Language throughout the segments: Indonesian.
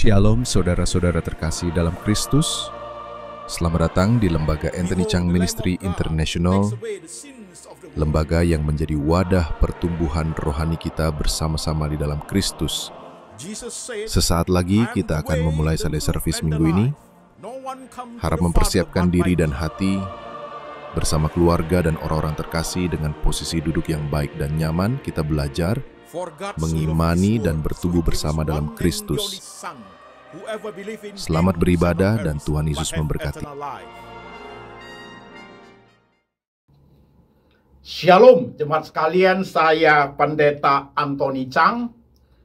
Shalom saudara-saudara terkasih dalam Kristus. Selamat datang di Lembaga Anthony Chang Ministry International, lembaga yang menjadi wadah pertumbuhan rohani kita bersama-sama di dalam Kristus. Sesaat lagi kita akan memulai Sunday Service minggu ini. Harap mempersiapkan diri dan hati bersama keluarga dan orang-orang terkasih dengan posisi duduk yang baik dan nyaman. Kita belajar mengimani dan bertumbuh bersama dalam Kristus. Selamat beribadah dan Tuhan Yesus memberkati. Shalom jemaat sekalian, saya Pendeta Anthony Chang.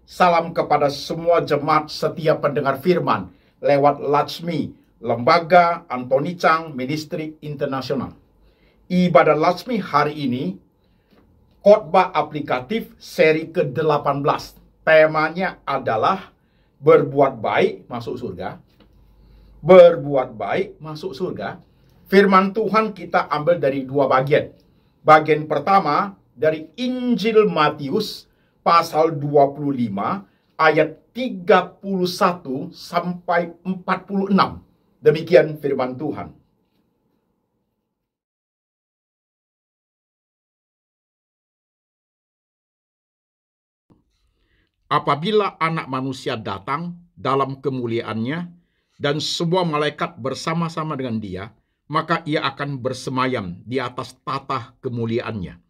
Salam kepada semua jemaat setia pendengar firman lewat Latsmi, Lembaga Anthony Chang Ministry International. Ibadah Latsmi hari ini khotbah aplikatif seri ke-18. Temanya adalah berbuat baik masuk surga. Berbuat baik masuk surga. Firman Tuhan kita ambil dari dua bagian. Bagian pertama dari Injil Matius pasal 25 ayat 31 sampai 46. Demikian firman Tuhan. Apabila Anak Manusia datang dalam kemuliaannya dan semua malaikat bersama-sama dengan dia, maka ia akan bersemayam di atas tahta kemuliaannya.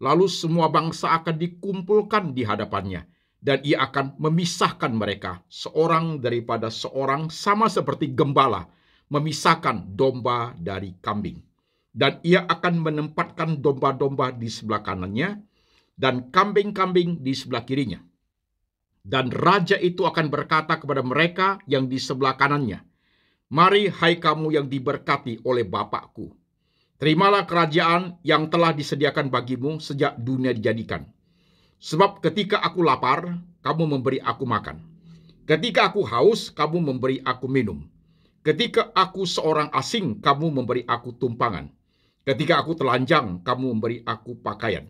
Lalu semua bangsa akan dikumpulkan di hadapannya, dan ia akan memisahkan mereka seorang daripada seorang, sama seperti gembala memisahkan domba dari kambing. Dan ia akan menempatkan domba-domba di sebelah kanannya dan kambing-kambing di sebelah kirinya. Dan raja itu akan berkata kepada mereka yang di sebelah kanannya, "Mari hai kamu yang diberkati oleh Bapakku, terimalah kerajaan yang telah disediakan bagimu sejak dunia dijadikan. Sebab ketika aku lapar, kamu memberi aku makan. Ketika aku haus, kamu memberi aku minum. Ketika aku seorang asing, kamu memberi aku tumpangan. Ketika aku telanjang, kamu memberi aku pakaian.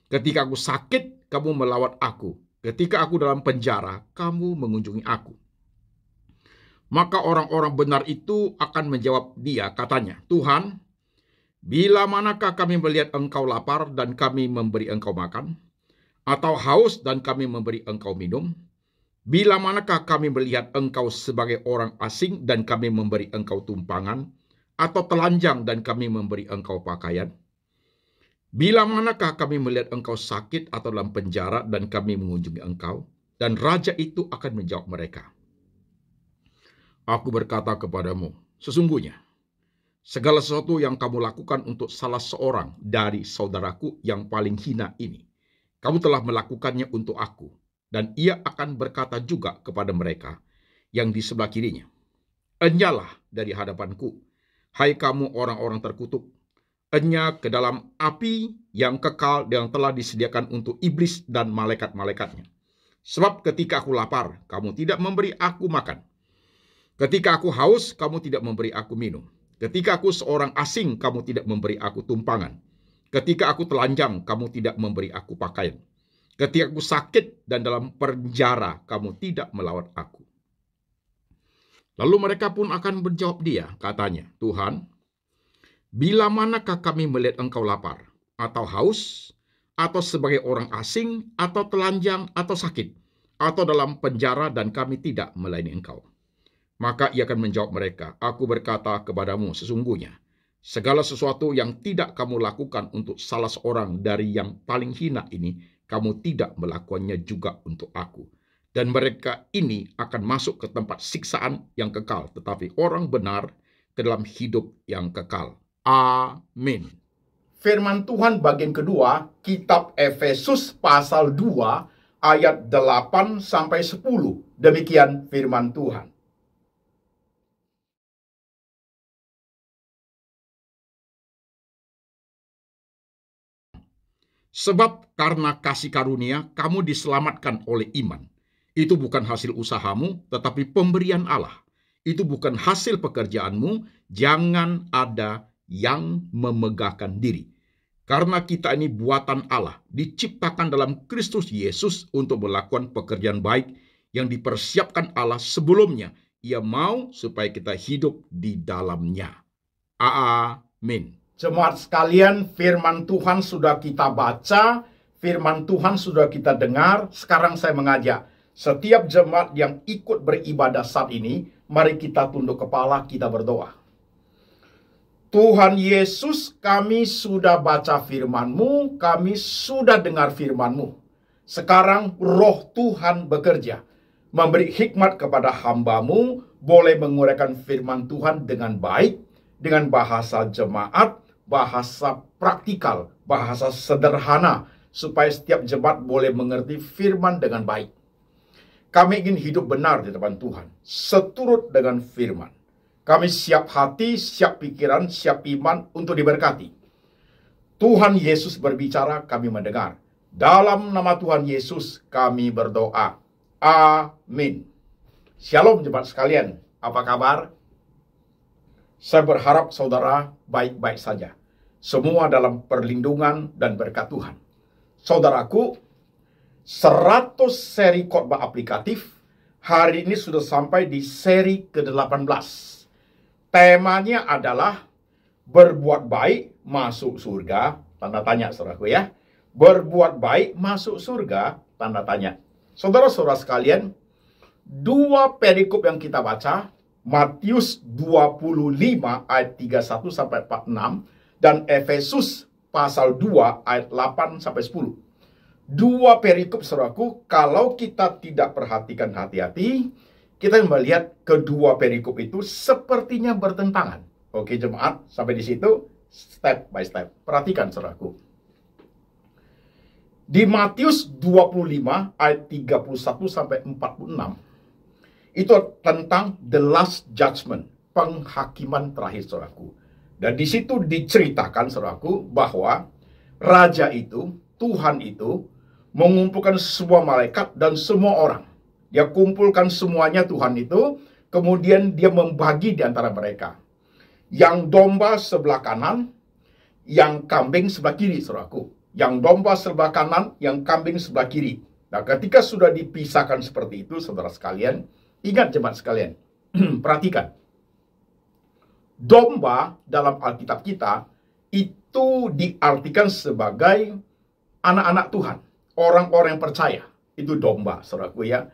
Ketika aku sakit, kamu melawat aku. Ketika aku dalam penjara, kamu mengunjungi aku." Maka orang-orang benar itu akan menjawab dia, katanya, "Tuhan, bila manakah kami melihat engkau lapar dan kami memberi engkau makan? Atau haus dan kami memberi engkau minum? Bila manakah kami melihat engkau sebagai orang asing dan kami memberi engkau tumpangan? Atau telanjang dan kami memberi engkau pakaian? Bila manakah kami melihat engkau sakit atau dalam penjara dan kami mengunjungi engkau?" Dan raja itu akan menjawab mereka, "Aku berkata kepadamu, sesungguhnya segala sesuatu yang kamu lakukan untuk salah seorang dari saudaraku yang paling hina ini, kamu telah melakukannya untuk aku." Dan ia akan berkata juga kepada mereka yang di sebelah kirinya, "Enyalah dari hadapanku, hai kamu orang-orang terkutuk, enya ke dalam api yang kekal yang telah disediakan untuk iblis dan malaikat-malaikatnya. Sebab ketika aku lapar, kamu tidak memberi aku makan. Ketika aku haus, kamu tidak memberi aku minum. Ketika aku seorang asing, kamu tidak memberi aku tumpangan. Ketika aku telanjang, kamu tidak memberi aku pakaian. Ketika aku sakit dan dalam penjara, kamu tidak melawat aku." Lalu mereka pun akan menjawab dia, katanya, "Tuhan, bila manakah kami melihat engkau lapar, atau haus, atau sebagai orang asing, atau telanjang, atau sakit, atau dalam penjara dan kami tidak melayani engkau?" Maka ia akan menjawab mereka, "Aku berkata kepadamu, sesungguhnya segala sesuatu yang tidak kamu lakukan untuk salah seorang dari yang paling hina ini, kamu tidak melakukannya juga untuk aku. Dan mereka ini akan masuk ke tempat siksaan yang kekal, tetapi orang benar ke dalam hidup yang kekal." Amin. Firman Tuhan bagian kedua, kitab Efesus pasal 2 ayat 8 sampai 10. Demikian firman Tuhan. "Sebab karena kasih karunia kamu diselamatkan oleh iman. Itu bukan hasil usahamu, tetapi pemberian Allah. Itu bukan hasil pekerjaanmu, jangan ada yang memegahkan diri. Karena kita ini buatan Allah, diciptakan dalam Kristus Yesus untuk melakukan pekerjaan baik yang dipersiapkan Allah sebelumnya. Ia mau supaya kita hidup di dalamnya. Amin. Jemaat sekalian, firman Tuhan sudah kita baca, firman Tuhan sudah kita dengar. Sekarang saya mengajak setiap jemaat yang ikut beribadah saat ini, mari kita tunduk kepala, kita berdoa. Tuhan Yesus, kami sudah baca firman-Mu, kami sudah dengar firman-Mu. Sekarang roh Tuhan bekerja, memberi hikmat kepada hamba-Mu, boleh menguraikan firman Tuhan dengan baik, dengan bahasa jemaat, bahasa praktikal, bahasa sederhana, supaya setiap jemaat boleh mengerti firman dengan baik. Kami ingin hidup benar di depan Tuhan, seturut dengan firman. Kami siap hati, siap pikiran, siap iman untuk diberkati. Tuhan Yesus berbicara, kami mendengar. Dalam nama Tuhan Yesus kami berdoa. Amin. Shalom jemaat sekalian. Apa kabar? Saya berharap saudara baik-baik saja. Semua dalam perlindungan dan berkat Tuhan. Saudaraku, 100 seri khotbah aplikatif. Hari ini sudah sampai di seri ke-18. Temanya adalah berbuat baik masuk surga, tanda tanya saudaraku ya. Berbuat baik masuk surga, tanda tanya. Saudara-saudara sekalian, dua perikop yang kita baca, Matius 25 ayat 31 sampai 46 dan Efesus pasal 2 ayat 8 sampai 10. Dua perikop saudaraku, kalau kita tidak perhatikan hati-hati, kita melihat kedua perikop itu sepertinya bertentangan. Oke jemaat, sampai di situ step by step. Perhatikan saudaraku. Di Matius 25 ayat 31 sampai 46 itu tentang the last judgment, penghakiman terakhir saudaraku. Dan di situ diceritakan saudaraku bahwa raja itu, Tuhan itu mengumpulkan semua malaikat dan semua orang. Dia kumpulkan semuanya Tuhan itu, kemudian dia membagi di antara mereka. Yang domba sebelah kanan, yang kambing sebelah kiri, saudaraku. Yang domba sebelah kanan, yang kambing sebelah kiri. Nah, ketika sudah dipisahkan seperti itu, saudara sekalian, ingat jemaat sekalian, perhatikan. Domba dalam Alkitab kita, itu diartikan sebagai anak-anak Tuhan. Orang-orang yang percaya, itu domba, saudaraku ya.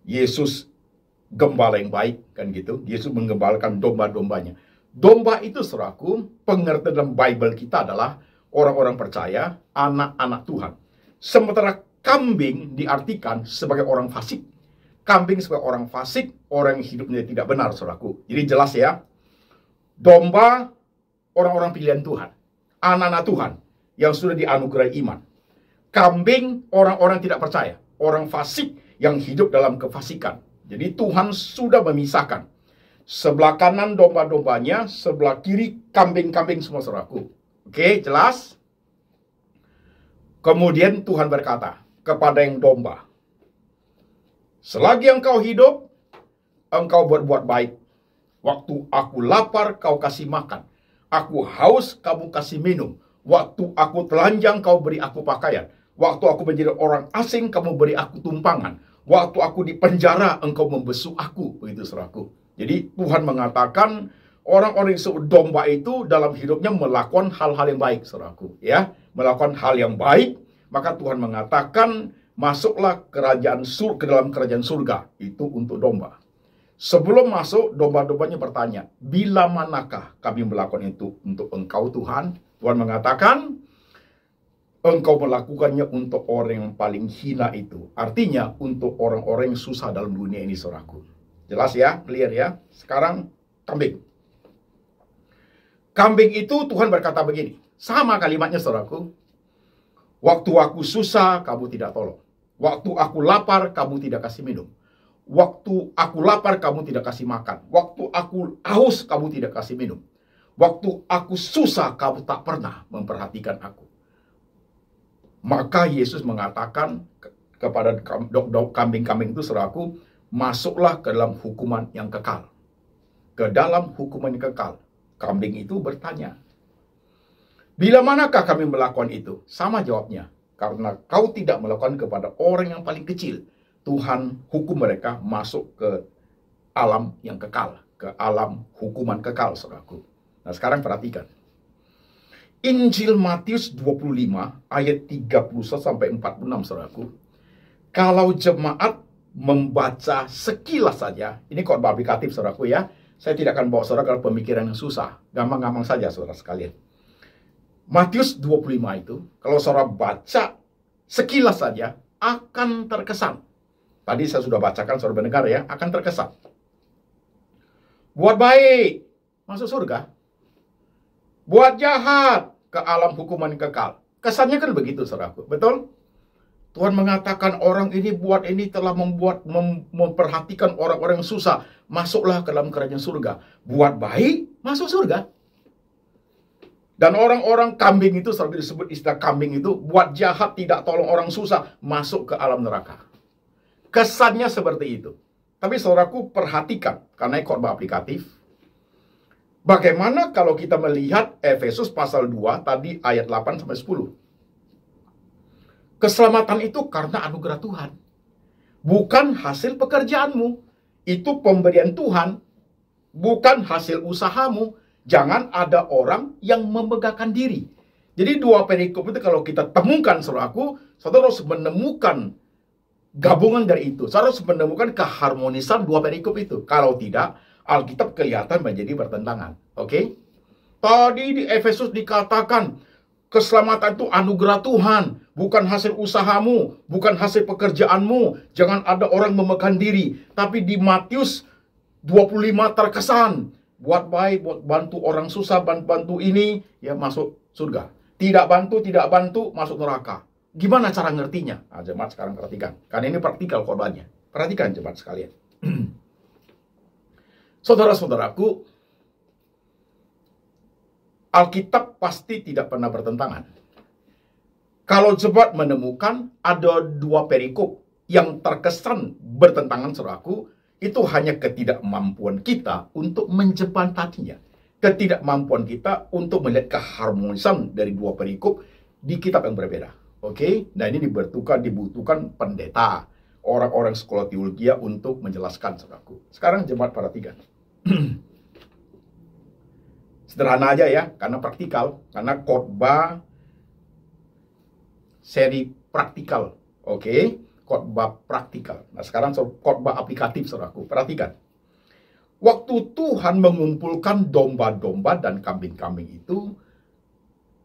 Yesus gembala yang baik, kan gitu. Yesus menggembalakan domba-dombanya. Domba itu, saudaraku, pengertian dalam Bible kita adalah orang-orang percaya, anak-anak Tuhan. Sementara kambing diartikan sebagai orang fasik. Kambing sebagai orang fasik, orang yang hidupnya tidak benar, saudaraku. Jadi jelas ya, domba orang-orang pilihan Tuhan, anak-anak Tuhan yang sudah dianugerahi iman. Kambing orang-orang tidak percaya, orang fasik yang hidup dalam kefasikan. Jadi Tuhan sudah memisahkan. Sebelah kanan domba-dombanya, sebelah kiri kambing-kambing semua saudaraku. Oke, jelas? Kemudian Tuhan berkata kepada yang domba, selagi engkau hidup, engkau berbuat baik. Waktu aku lapar, kau kasih makan. Aku haus, kamu kasih minum. Waktu aku telanjang, kau beri aku pakaian. Waktu aku menjadi orang asing, kamu beri aku tumpangan. Waktu aku di penjara, engkau membesuk aku. Begitu saudaraku. Jadi Tuhan mengatakan orang-orang yang domba itu dalam hidupnya melakukan hal-hal yang baik, saudaraku. Ya, melakukan hal yang baik. Maka Tuhan mengatakan, masuklah ke dalam kerajaan surga. Itu untuk domba. Sebelum masuk, domba-dombanya bertanya, bila manakah kami melakukan itu untuk engkau Tuhan? Tuhan mengatakan, engkau melakukannya untuk orang yang paling hina itu. Artinya untuk orang-orang yang susah dalam dunia ini, saudaraku. Jelas ya, clear ya. Sekarang kambing. Kambing itu Tuhan berkata begini. Sama kalimatnya, saudaraku. Waktu aku susah, kamu tidak tolong. Waktu aku lapar, kamu tidak kasih minum. Waktu aku lapar, kamu tidak kasih makan. Waktu aku haus, kamu tidak kasih minum. Waktu aku susah, kamu tak pernah memperhatikan aku. Maka Yesus mengatakan kepada kambing-kambing itu, saudaraku, masuklah ke dalam hukuman yang kekal. Ke dalam hukuman yang kekal. Kambing itu bertanya, bila manakah kami melakukan itu? Sama jawabnya, karena kau tidak melakukan kepada orang yang paling kecil. Tuhan hukum mereka masuk ke alam yang kekal, ke alam hukuman kekal, saudaraku. Nah, sekarang perhatikan. Injil Matius 25 ayat 31 sampai 46, saudaraku. Kalau jemaat membaca sekilas saja, ini khotbah aplikatif, saudaraku ya. Saya tidak akan bawa saudara ke pemikiran yang susah. Gampang-gampang saja, saudara sekalian. Matius 25 itu, kalau saudara baca sekilas saja, akan terkesan. Tadi saya sudah bacakan, saudara mendengar ya, akan terkesan. Buat baik, masuk surga. Buat jahat, ke alam hukuman kekal. Kesannya kan begitu, saudaraku. Betul? Tuhan mengatakan orang ini buat ini telah memperhatikan orang-orang yang susah. Masuklah ke dalam kerajaan surga. Buat baik, masuk surga. Dan orang-orang kambing itu, selalu disebut istilah kambing itu, buat jahat, tidak tolong orang susah, masuk ke alam neraka. Kesannya seperti itu. Tapi saudaraku perhatikan, karena khotbah aplikatif. Bagaimana kalau kita melihat Efesus pasal 2, tadi ayat 8 sampai 10. Keselamatan itu karena anugerah Tuhan. Bukan hasil pekerjaanmu. Itu pemberian Tuhan. Bukan hasil usahamu. Jangan ada orang yang memegahkan diri. Jadi dua perikop itu kalau kita temukan, saudaraku, saudara harus menemukan gabungan dari itu. Saudara harus menemukan keharmonisan dua perikop itu. Kalau tidak, Alkitab kelihatan menjadi bertentangan. Oke? Tadi di Efesus dikatakan, keselamatan itu anugerah Tuhan, bukan hasil usahamu, bukan hasil pekerjaanmu. Jangan ada orang memegang diri. Tapi di Matius 25 terkesan, buat baik, buat bantu orang susah, bantu ini, ya masuk surga. Tidak bantu, masuk neraka. Gimana cara ngertinya? Nah, jemaat sekarang perhatikan. Karena ini praktikal korbannya. Perhatikan jemaat sekalian. Saudara-saudaraku, Alkitab pasti tidak pernah bertentangan. Kalau jemaat menemukan ada dua perikop yang terkesan bertentangan, saudaraku, itu hanya ketidakmampuan kita untuk menjembataninya. Ketidakmampuan kita untuk melihat keharmonisan dari dua perikop di kitab yang berbeda. Oke? Nah, ini dibutuhkan pendeta, orang-orang sekolah teologi untuk menjelaskan, saudaraku. Sekarang jemaat perhatikan. Sederhana aja ya, karena praktikal, karena khotbah seri praktikal. Oke? Khotbah praktikal. Nah, sekarang khotbah aplikatif, saudaraku. Perhatikan. Waktu Tuhan mengumpulkan domba-domba dan kambing-kambing itu,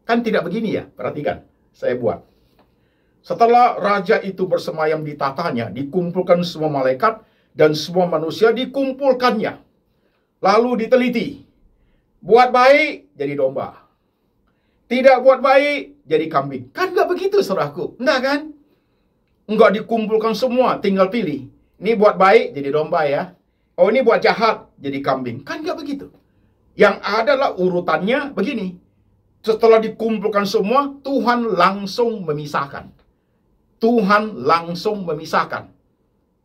kan tidak begini ya. Perhatikan, saya buat. Setelah raja itu bersemayam di tatanya, dikumpulkan semua malaikat dan semua manusia dikumpulkannya. Lalu diteliti. Buat baik, jadi domba. Tidak buat baik, jadi kambing. Kan nggak begitu, saudaraku. Enggak kan? Enggak dikumpulkan semua, tinggal pilih. Ini buat baik, jadi domba ya. Oh, ini buat jahat, jadi kambing. Kan nggak begitu. Yang adalah urutannya begini. Setelah dikumpulkan semua, Tuhan langsung memisahkan. Tuhan langsung memisahkan.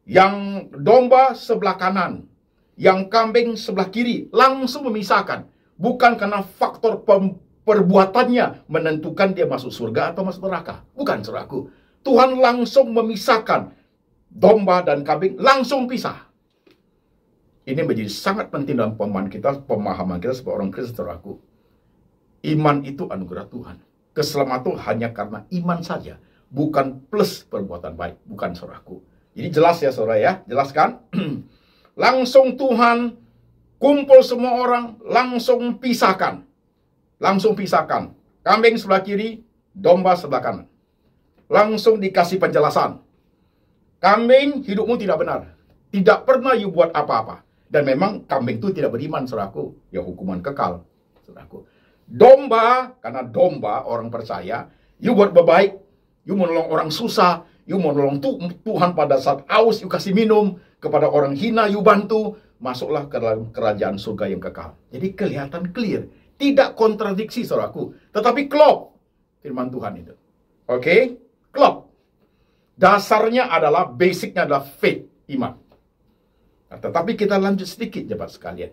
Yang domba sebelah kanan, yang kambing sebelah kiri, langsung memisahkan. Bukan karena faktor perbuatannya menentukan dia masuk surga atau masuk neraka. Bukan, saudaraku. Tuhan langsung memisahkan domba dan kambing, langsung pisah. Ini menjadi sangat penting dalam pemahaman kita sebagai orang Kristen, saudaraku. Iman itu anugerah Tuhan. Keselamatan hanya karena iman saja, bukan plus perbuatan baik, bukan, saudaraku. Jadi jelas ya, saudara ya, jelaskan. Langsung Tuhan kumpul semua orang, langsung pisahkan. Langsung pisahkan. Kambing sebelah kiri, domba sebelah kanan. Langsung dikasih penjelasan. Kambing, hidupmu tidak benar. Tidak pernah you buat apa-apa. Dan memang kambing itu tidak beriman, saudaraku. Ya hukuman kekal, saudaraku. Domba, karena domba orang percaya, you buat berbaik, you menolong orang susah, you menolong Tuhan pada saat aus, you kasih minum, kepada orang hina, you bantu, masuklah ke dalam kerajaan surga yang kekal. Jadi kelihatan clear. Tidak kontradiksi, saudaraku. Tetapi klop firman Tuhan itu. Oke? Klop. Dasarnya adalah, basicnya adalah faith, iman. Nah, tetapi kita lanjut sedikit, jemaat sekalian.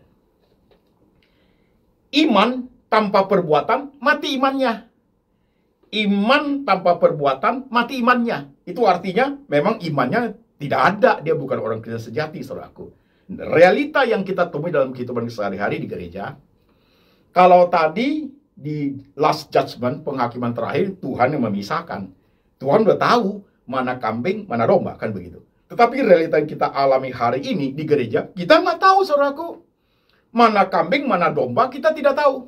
Iman tanpa perbuatan, mati imannya. Iman tanpa perbuatan, mati imannya. Itu artinya memang imannya Tidak ada, dia bukan orang Kristen sejati, saudaraku. Realita yang kita temui dalam kehidupan sehari-hari di gereja, kalau tadi di last judgment, penghakiman terakhir, Tuhan yang memisahkan. Tuhan udah tahu mana kambing, mana domba, kan begitu. Tetapi realita yang kita alami hari ini di gereja, kita nggak tahu, saudaraku. Mana kambing, mana domba, kita tidak tahu.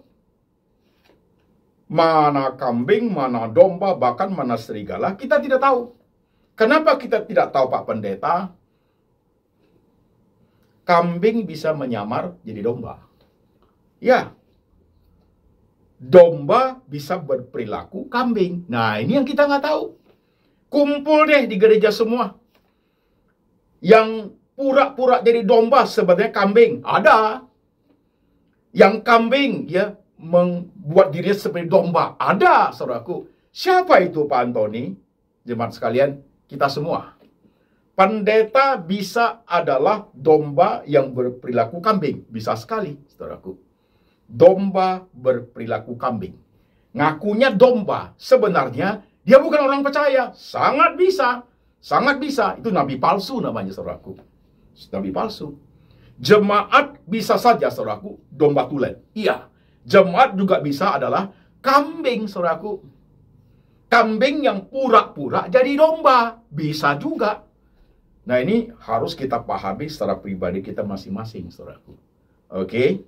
Mana kambing, mana domba, bahkan mana serigala, kita tidak tahu. Kenapa kita tidak tahu, Pak Pendeta? Kambing bisa menyamar jadi domba. Ya. Domba bisa berperilaku kambing. Nah, ini yang kita nggak tahu. Kumpul deh di gereja semua. Yang pura-pura jadi domba sebenarnya kambing. Ada. Yang kambing, ya, membuat dirinya seperti domba. Ada, saudaraku. Siapa itu, Pak Antoni? Jemaat sekalian, kita semua. Pendeta bisa adalah domba yang berperilaku kambing. Bisa sekali, saudaraku. Domba berperilaku kambing. Ngakunya domba. Sebenarnya, dia bukan orang percaya. Sangat bisa. Sangat bisa. Itu nabi palsu namanya, saudaraku. Nabi palsu. Jemaat bisa saja, saudaraku, domba tulen. Iya. Jemaat juga bisa adalah kambing, saudaraku. Kambing yang pura-pura jadi domba. Bisa juga. Nah, ini harus kita pahami secara pribadi kita masing-masing, saudaraku. Oke?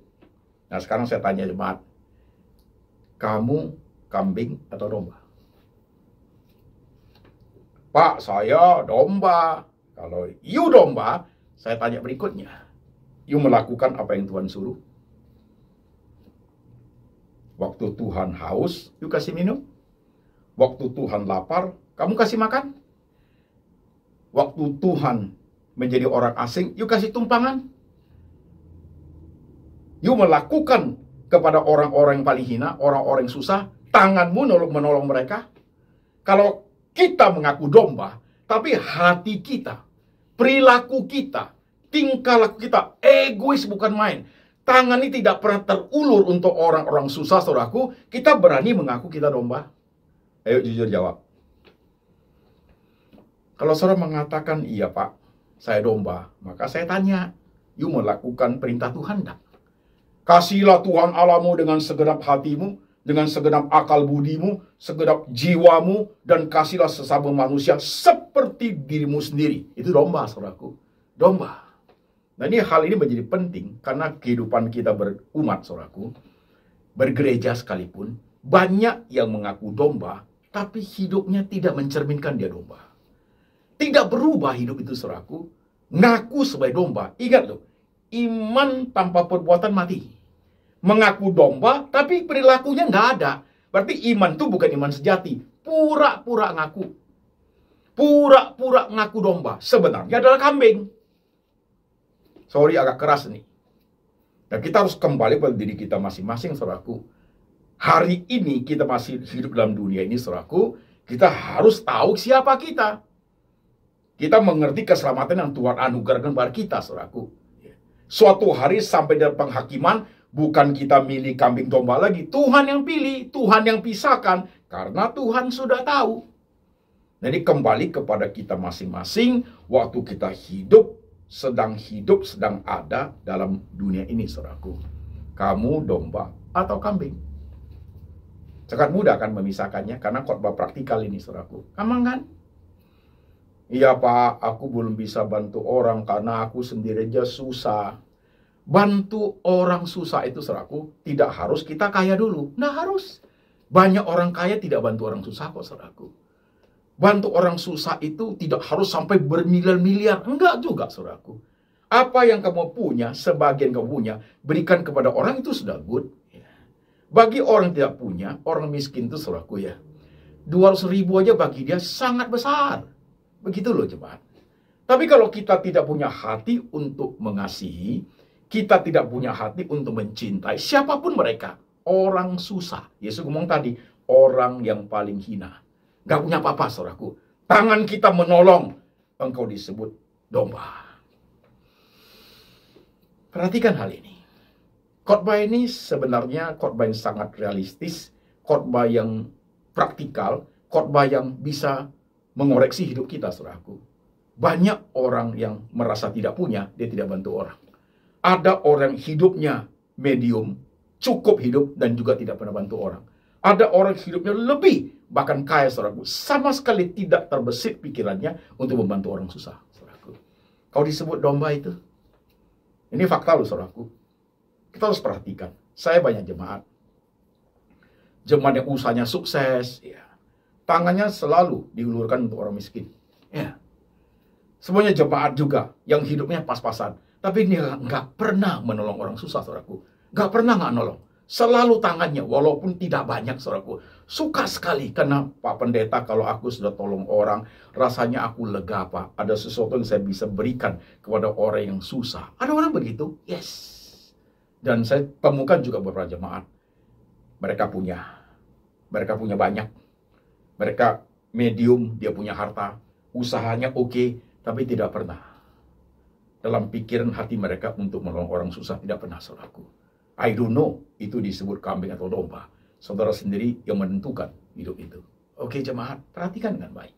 Nah, sekarang saya tanya jemaat. Kamu kambing atau domba? Pak, saya domba. Kalau you domba, saya tanya berikutnya. You melakukan apa yang Tuhan suruh? Waktu Tuhan haus, you kasih minum. Waktu Tuhan lapar, kamu kasih makan. Waktu Tuhan menjadi orang asing, you kasih tumpangan. You melakukan kepada orang-orang yang paling hina, orang-orang yang susah, tanganmu menolong mereka. Kalau kita mengaku domba, tapi hati kita, perilaku kita, tingkah laku kita, egois bukan main. Tangan ini tidak pernah terulur untuk orang-orang susah, saudaraku. Kita berani mengaku kita domba? Ayo jujur jawab. Kalau saudara mengatakan, iya Pak, saya domba, maka saya tanya, you melakukan perintah Tuhan enggak? Kasihlah Tuhan Allahmu dengan segenap hatimu, dengan segenap akal budimu, segenap jiwamu, dan kasihlah sesama manusia seperti dirimu sendiri. Itu domba, saudaraku. Domba. Nah, hal ini menjadi penting karena kehidupan kita berumat, saudaraku, bergereja sekalipun, banyak yang mengaku domba, tapi hidupnya tidak mencerminkan dia domba. Tidak berubah hidup itu, saudaraku. Ngaku sebagai domba. Ingat loh, iman tanpa perbuatan mati. Mengaku domba, tapi perilakunya nggak ada. Berarti iman itu bukan iman sejati. Pura-pura ngaku. Pura-pura ngaku domba. Sebenarnya adalah kambing. Sorry, agak keras nih. Dan kita harus kembali pada diri kita masing-masing, saudaraku. Hari ini kita masih hidup dalam dunia ini, saudaraku. Kita harus tahu siapa kita. Kita mengerti keselamatan yang Tuhan anugerahkan kepada kita, saudaraku. Suatu hari sampai dalam penghakiman, bukan kita milih kambing domba lagi. Tuhan yang pilih, Tuhan yang pisahkan. Karena Tuhan sudah tahu. Jadi kembali kepada kita masing-masing, waktu kita hidup, sedang ada dalam dunia ini, saudaraku. Kamu domba atau kambing? Sangat mudah kan memisahkannya, karena khotbah praktikal ini, saudaraku. Emang kan? Iya Pak, aku belum bisa bantu orang karena aku sendiri aja susah. Bantu orang susah itu, saudaraku, tidak harus kita kaya dulu. Nah, harus. Banyak orang kaya tidak bantu orang susah kok, saudaraku. Bantu orang susah itu tidak harus sampai bermiliar-miliar. Enggak juga, saudaraku. Apa yang kamu punya, sebagian kamu punya, berikan kepada orang itu sudah good. Bagi orang tidak punya, orang miskin itu, saudaraku, ya, 200.000 aja bagi dia sangat besar. Begitu loh, jemaat. Tapi kalau kita tidak punya hati untuk mengasihi, kita tidak punya hati untuk mencintai siapapun mereka, orang susah. Yesus ngomong tadi, orang yang paling hina. Gak punya apa-apa, saudaraku. Tangan kita menolong, engkau disebut domba. Perhatikan hal ini. Khotbah ini sebenarnya khotbah yang sangat realistis, khotbah yang praktikal, khotbah yang bisa mengoreksi hidup kita, saudaraku. Banyak orang yang merasa tidak punya, dia tidak bantu orang. Ada orang hidupnya medium, cukup hidup, dan juga tidak pernah bantu orang. Ada orang hidupnya lebih, bahkan kaya, saudaraku, sama sekali tidak terbesit pikirannya untuk membantu orang susah, saudaraku. Kau disebut domba itu. Ini fakta loh, saudaraku. Kita harus perhatikan. Saya banyak jemaat. Jemaat yang usahanya sukses, ya. Tangannya selalu diulurkan untuk orang miskin. Ya. Semuanya jemaat juga yang hidupnya pas-pasan. Tapi dia nggak pernah menolong orang susah, saudaraku. Nggak pernah nggak nolong. Selalu tangannya, walaupun tidak banyak, saudaraku. Suka sekali, karena Pak Pendeta, kalau aku sudah tolong orang, rasanya aku lega, Pak. Ada sesuatu yang saya bisa berikan kepada orang yang susah. Ada orang begitu? Yes. Dan saya temukan juga beberapa jemaat. Mereka punya banyak. Mereka medium, dia punya harta. Usahanya oke, tapi tidak pernah dalam pikiran hati mereka untuk menolong orang susah. Tidak pernah, saudaraku. I don't know itu disebut kambing atau domba. Saudara sendiri yang menentukan hidup itu. Oke, jemaat, perhatikan dengan baik.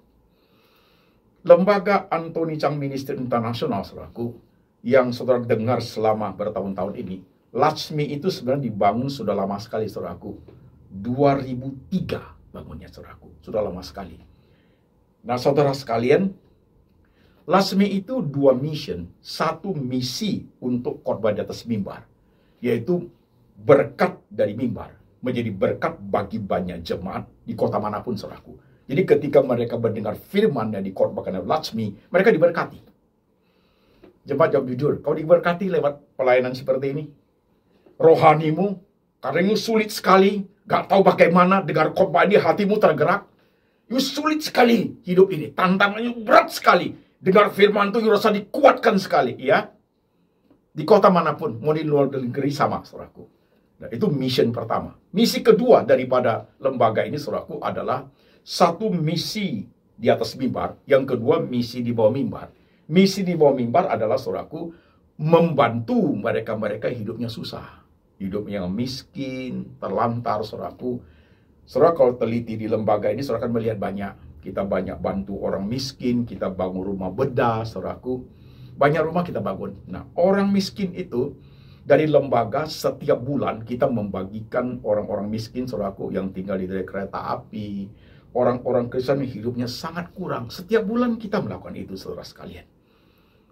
Lembaga Anthony Chang Ministry International, saudaraku, yang saudara dengar selama bertahun-tahun ini, Latsmi itu sebenarnya dibangun sudah lama sekali, saudaraku. 2003 bangunnya, saudaraku. Sudah lama sekali. Nah, saudara sekalian, Latsmi itu 2 mission. Satu misi untuk khotbah di atas mimbar, yaitu berkat dari mimbar menjadi berkat bagi banyak jemaat di kota manapun, saudaraku. Jadi ketika mereka mendengar firman yang dikhotbahkan oleh Latsmi, mereka diberkati. Jemaat jawab jujur, kau diberkati lewat pelayanan seperti ini? Rohanimu, karenanya sulit sekali, gak tahu bagaimana dengar khotbah ini, hatimu tergerak. Sulit sekali hidup ini, tantangannya berat sekali. Dengar firman itu rasa dikuatkan sekali, ya. Di kota manapun, mau di luar negeri sama, saudaraku. Nah, itu mission pertama. Misi kedua daripada lembaga ini, saudaraku, adalah satu misi di atas mimbar, yang kedua misi di bawah mimbar. Misi di bawah mimbar adalah, saudaraku, membantu mereka-mereka hidupnya susah. Hidup yang miskin, terlantar, saudaraku. Saudara kalau teliti di lembaga ini, saudara akan melihat banyak. Kita banyak bantu orang miskin, kita bangun rumah bedah, saudaraku. Banyak rumah kita bangun. Nah, orang miskin itu, dari lembaga setiap bulan kita membagikan orang-orang miskin, saudaraku, yang tinggal di daerah kereta api. Orang-orang Kristen yang hidupnya sangat kurang. Setiap bulan kita melakukan itu, saudara sekalian.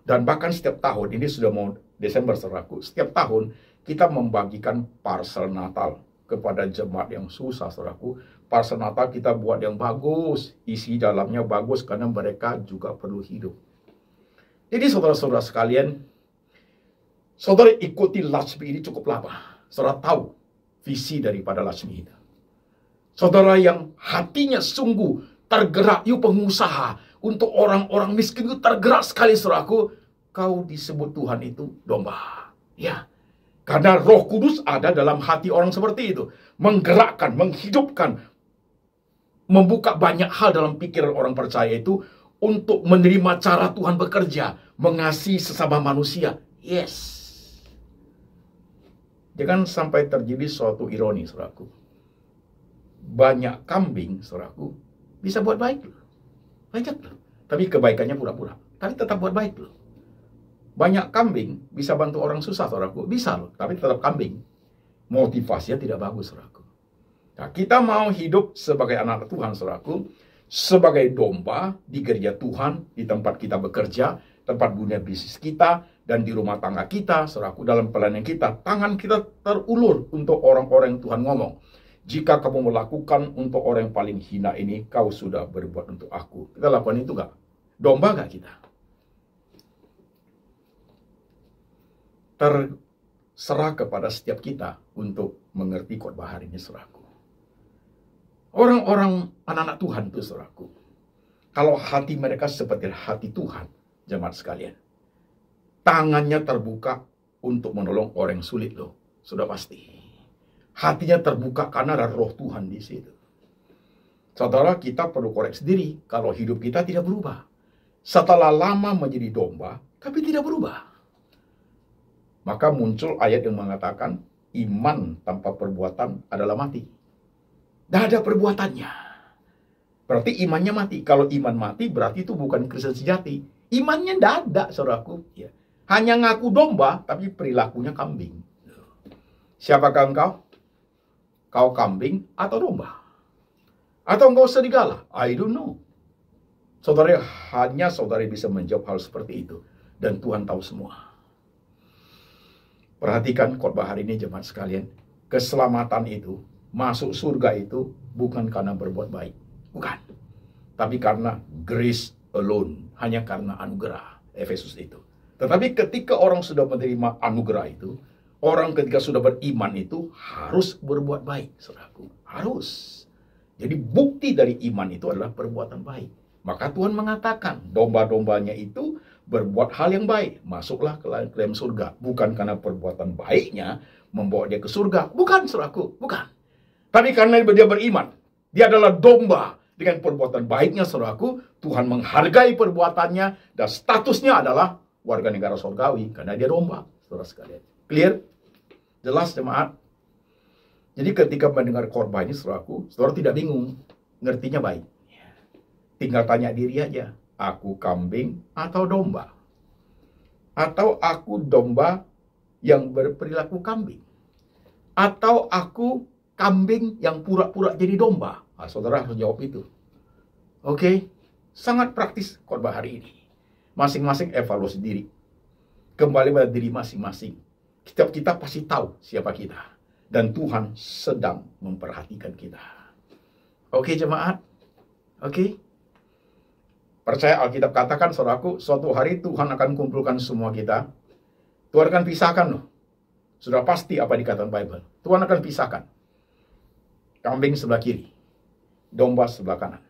Dan bahkan setiap tahun, ini sudah mau Desember, saudaraku. Setiap tahun kita membagikan parsel Natal kepada jemaat yang susah, saudaraku. Parsel Natal kita buat yang bagus, isi dalamnya bagus, karena mereka juga perlu hidup. Jadi saudara-saudara sekalian, saudara ikuti Latsmi ini cukup lama. Saudara tahu visi daripada Latsmi itu. Saudara yang hatinya sungguh tergerak, yuk pengusaha, untuk orang-orang miskin itu tergerak sekali, saudaraku. Kau disebut Tuhan itu domba. Ya. Karena Roh Kudus ada dalam hati orang seperti itu. Menggerakkan, menghidupkan, membuka banyak hal dalam pikiran orang percaya itu untuk menerima cara Tuhan bekerja, mengasihi sesama manusia. Yes. Jangan sampai terjadi suatu ironi, saudaraku. Banyak kambing, saudaraku, bisa buat baik loh. Banyak loh. Tapi kebaikannya pura-pura. Tapi tetap buat baik loh. Banyak kambing bisa bantu orang susah, saudaraku. Bisa loh, tapi tetap kambing. Motivasinya tidak bagus, saudaraku. Nah, kita mau hidup sebagai anak Tuhan, saudaraku, sebagai domba di gereja Tuhan, di tempat kita bekerja, tempat dunia bisnis kita, dan di rumah tangga kita, saudaraku, dalam pelayanan kita. Tangan kita terulur untuk orang-orang yang Tuhan ngomong. Jika kamu melakukan untuk orang yang paling hina ini, kau sudah berbuat untuk aku. Kita lakukan itu gak? Domba gak kita? Terserah kepada setiap kita untuk mengerti khotbah hari ini, saudaraku. Orang-orang anak-anak Tuhan itu, saudaraku, kalau hati mereka seperti hati Tuhan, jemaat sekalian, tangannya terbuka untuk menolong orang yang sulit loh, sudah pasti. Hatinya terbuka karena ada Roh Tuhan di situ. Saudara, kita perlu koreksi diri kalau hidup kita tidak berubah. Setelah lama menjadi domba, tapi tidak berubah. Maka muncul ayat yang mengatakan, iman tanpa perbuatan adalah mati. Tidak ada perbuatannya. Berarti imannya mati. Kalau iman mati, berarti itu bukan Kristen sejati. Imannya tidak ada, saudaraku. Ya. Hanya ngaku domba, tapi perilakunya kambing. Siapakah engkau? Kau kambing atau domba? Atau engkau serigala? I don't know. Saudara, hanya saudara bisa menjawab hal seperti itu. Dan Tuhan tahu semua. Perhatikan khotbah hari ini jemaat sekalian. Keselamatan itu, masuk surga itu bukan karena berbuat baik. Bukan. Tapi karena grace alone. Hanya karena anugerah. Efesus itu. Tetapi ketika orang sudah menerima anugerah itu, orang ketika sudah beriman itu harus berbuat baik, saudaraku. Harus. Jadi bukti dari iman itu adalah perbuatan baik. Maka Tuhan mengatakan, domba-dombanya itu berbuat hal yang baik. Masuklah ke dalam surga. Bukan karena perbuatan baiknya membawa dia ke surga. Bukan, saudaraku. Bukan. Tapi karena dia beriman. Dia adalah domba. Dengan perbuatan baiknya, saudaraku, Tuhan menghargai perbuatannya. Dan statusnya adalah warga negara surgawi. Karena dia domba, saudara sekalian. Clear? Jelas, jemaat? Jadi ketika mendengar khotbah ini, saudaraku, saudara tidak bingung. Ngertinya baik. Tinggal tanya diri aja, aku kambing atau domba? Atau aku domba yang berperilaku kambing? Atau aku kambing yang pura-pura jadi domba? Nah, saudara harus jawab itu. Oke? Sangat praktis khotbah hari ini. Masing-masing evaluasi diri. Kembali pada diri masing-masing. Kita pasti tahu siapa kita. Dan Tuhan sedang memperhatikan kita. Oke, jemaat? Oke? Percaya Alkitab katakan, saudaraku, suatu hari Tuhan akan kumpulkan semua kita. Tuhan akan pisahkan loh. Sudah pasti apa dikatakan Bible. Tuhan akan pisahkan. Kambing sebelah kiri. Domba sebelah kanan.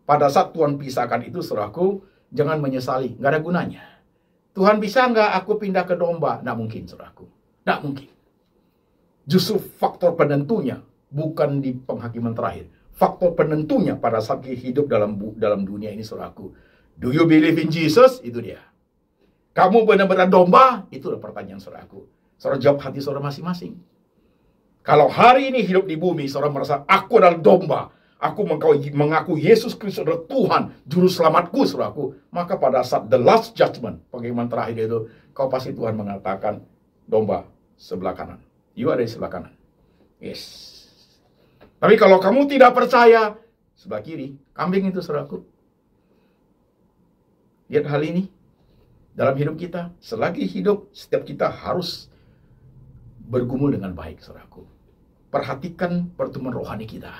Pada saat Tuhan pisahkan itu, saudaraku, jangan menyesali. Nggak ada gunanya. Tuhan bisa nggak aku pindah ke domba? Nggak mungkin, saudaraku. Nggak mungkin. Justru faktor penentunya bukan di penghakiman terakhir. Faktor penentunya pada saat kita hidup dalam dunia ini, saudaraku. Do you believe in Jesus? Itu dia. Kamu benar-benar domba? Itulah pertanyaan, saudaraku. Saudara jawab hati saudara masing-masing. Kalau hari ini hidup di bumi, saudara merasa aku adalah domba. Aku mengaku Yesus Kristus adalah Tuhan, Juru Selamatku, saudaraku. Maka pada saat the last judgment, penghakiman terakhir itu, kau pasti Tuhan mengatakan, domba sebelah kanan. You ada di sebelah kanan. Yes. Tapi kalau kamu tidak percaya, sebelah kiri, kambing itu, saudaraku. Lihat hal ini. Dalam hidup kita, selagi hidup, setiap kita harus bergumul dengan baik, saudaraku. Perhatikan pertumbuhan rohani kita.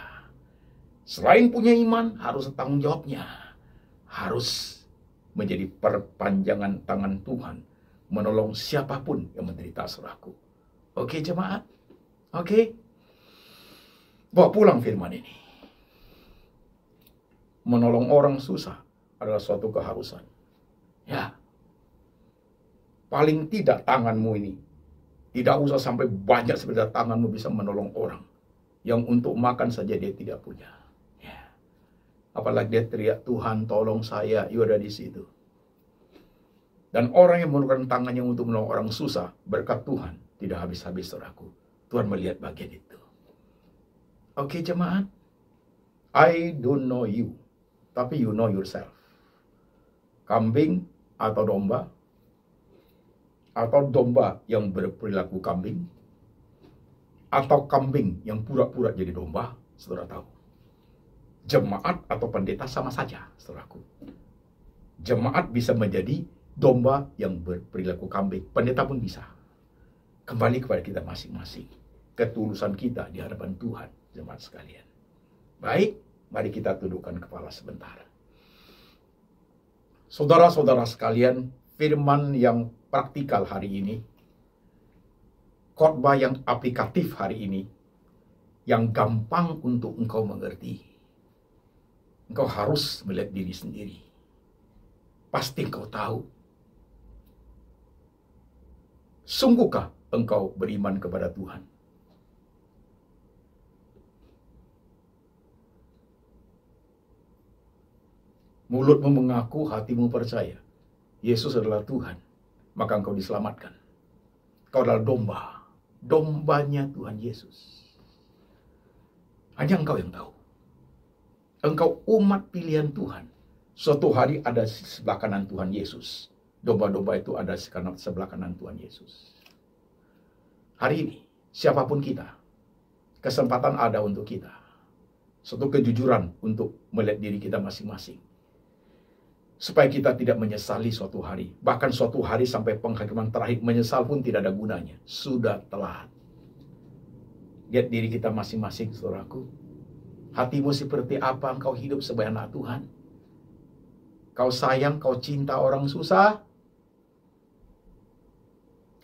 Selain punya iman, harus tanggung jawabnya. Harus menjadi perpanjangan tangan Tuhan. Menolong siapapun yang menderita, saudaraku. Oke, jemaat? Oke? Bawa pulang firman ini. Menolong orang susah adalah suatu keharusan. Ya. Paling tidak tanganmu ini. Tidak usah sampai banyak seperti tanganmu bisa menolong orang. Yang untuk makan saja dia tidak punya. Ya. Apalagi dia teriak, Tuhan tolong saya. You ada di situ. Dan orang yang menggunakan tangannya untuk menolong orang susah, berkat Tuhan, tidak habis-habis, saudaraku. Tuhan melihat bagian itu. Oke, jemaat. I don't know you. Tapi you know yourself. Kambing atau domba. Atau domba yang berperilaku kambing. Atau kambing yang pura-pura jadi domba. Saudara tahu. Jemaat atau pendeta sama saja, saudaraku. Jemaat bisa menjadi domba yang berperilaku kambing. Pendeta pun bisa. Kembali kepada kita masing-masing. Ketulusan kita di hadapan Tuhan. Jemaat sekalian. Baik, mari kita tundukkan kepala sebentar. Saudara-saudara sekalian, firman yang praktikal hari ini, khotbah yang aplikatif hari ini, yang gampang untuk engkau mengerti. Engkau harus melihat diri sendiri. Pasti engkau tahu. Sungguhkah engkau beriman kepada Tuhan? Mulutmu mengaku, hatimu percaya. Yesus adalah Tuhan. Maka engkau diselamatkan. Engkau adalah domba. Dombanya Tuhan Yesus. Hanya engkau yang tahu. Engkau umat pilihan Tuhan. Suatu hari ada di sebelah kanan Tuhan Yesus. Domba-domba itu ada di sebelah kanan Tuhan Yesus. Hari ini, siapapun kita, kesempatan ada untuk kita. Suatu kejujuran untuk melihat diri kita masing-masing. Supaya kita tidak menyesali suatu hari. Bahkan suatu hari sampai penghakiman terakhir, menyesal pun tidak ada gunanya. Sudah telat. Lihat diri kita masing-masing, saudaraku. Hatimu seperti apa engkau hidup sebagai anak Tuhan? Kau sayang, kau cinta orang susah?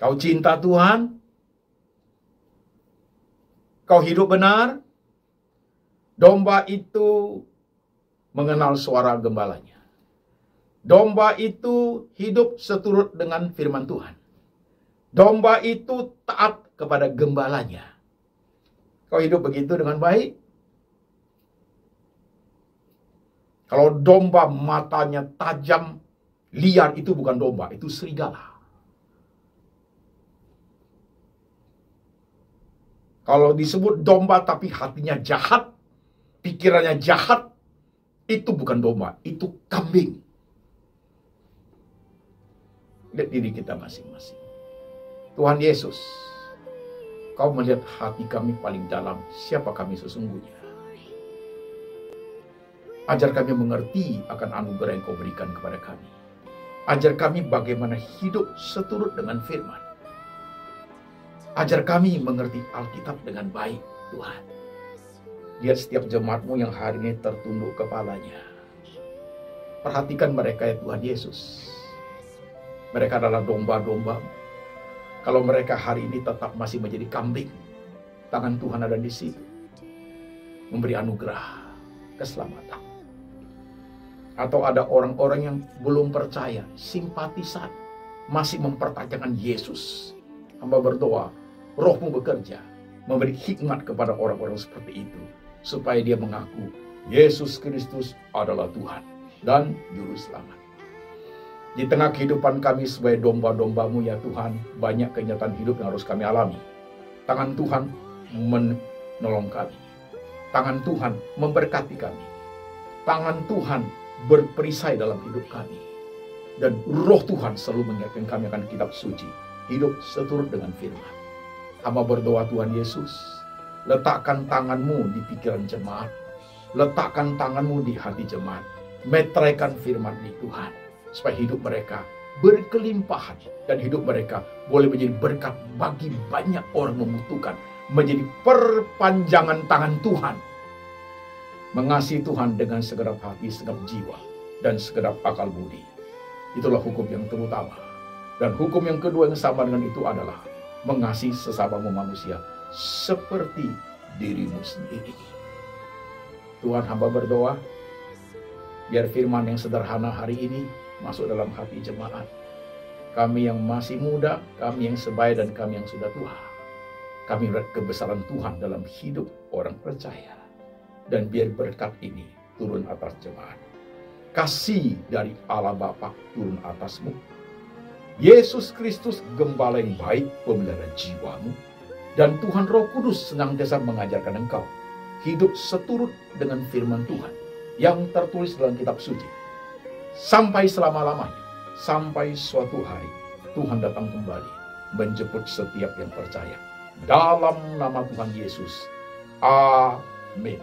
Kau cinta Tuhan? Kau hidup benar? Domba itu mengenal suara gembalanya. Domba itu hidup seturut dengan firman Tuhan. Domba itu taat kepada gembalanya. Kau hidup begitu dengan baik? Kalau domba matanya tajam, liar, itu bukan domba, itu serigala. Kalau disebut domba tapi hatinya jahat, pikirannya jahat, itu bukan domba, itu kambing. Lihat diri kita masing-masing. Tuhan Yesus, Kau melihat hati kami paling dalam, siapa kami sesungguhnya. Ajar kami mengerti akan anugerah yang Kau berikan kepada kami. Ajar kami bagaimana hidup seturut dengan firman. Ajar kami mengerti Alkitab dengan baik, Tuhan. Lihat setiap jemaat-Mu yang hari ini tertunduk kepalanya. Perhatikan mereka ya Tuhan Yesus. Mereka adalah domba-domba. Kalau mereka hari ini tetap masih menjadi kambing, tangan Tuhan ada di situ. Memberi anugerah, keselamatan. Atau ada orang-orang yang belum percaya, simpatisan, masih mempertanyakan Yesus. Hamba berdoa, Roh-Mu bekerja, memberi hikmat kepada orang-orang seperti itu, supaya dia mengaku Yesus Kristus adalah Tuhan dan Juru Selamat. Di tengah kehidupan kami sebagai domba-domba-Mu ya Tuhan, banyak kenyataan hidup yang harus kami alami. Tangan Tuhan menolong kami. Tangan Tuhan memberkati kami. Tangan Tuhan berperisai dalam hidup kami. Dan Roh Tuhan selalu mengingatkan kami akan kitab suci. Hidup seturut dengan firman. Hamba berdoa Tuhan Yesus, letakkan tangan-Mu di pikiran jemaat. Letakkan tangan-Mu di hati jemaat. Meteraikan firman di Tuhan. Supaya hidup mereka berkelimpahan. Dan hidup mereka boleh menjadi berkat bagi banyak orang membutuhkan. Menjadi perpanjangan tangan Tuhan. Mengasihi Tuhan dengan segenap hati, segenap jiwa, dan segenap akal budi. Itulah hukum yang terutama. Dan hukum yang kedua yang sama dengan itu adalah mengasihi sesamamu manusia seperti dirimu sendiri. Tuhan, hamba berdoa, biar firman yang sederhana hari ini masuk dalam hati jemaat. Kami yang masih muda, kami yang sebaya, dan kami yang sudah tua. Kami melihat kebesaran Tuhan dalam hidup orang percaya. Dan biar berkat ini turun atas jemaat. Kasih dari Allah Bapa turun atasmu. Yesus Kristus gembala yang baik, pemelihara jiwamu. Dan Tuhan Roh Kudus senantiasa mengajarkan engkau hidup seturut dengan firman Tuhan yang tertulis dalam kitab suci. Sampai selama-lamanya, sampai suatu hari Tuhan datang kembali menjemput setiap yang percaya. Dalam nama Tuhan Yesus. Amin.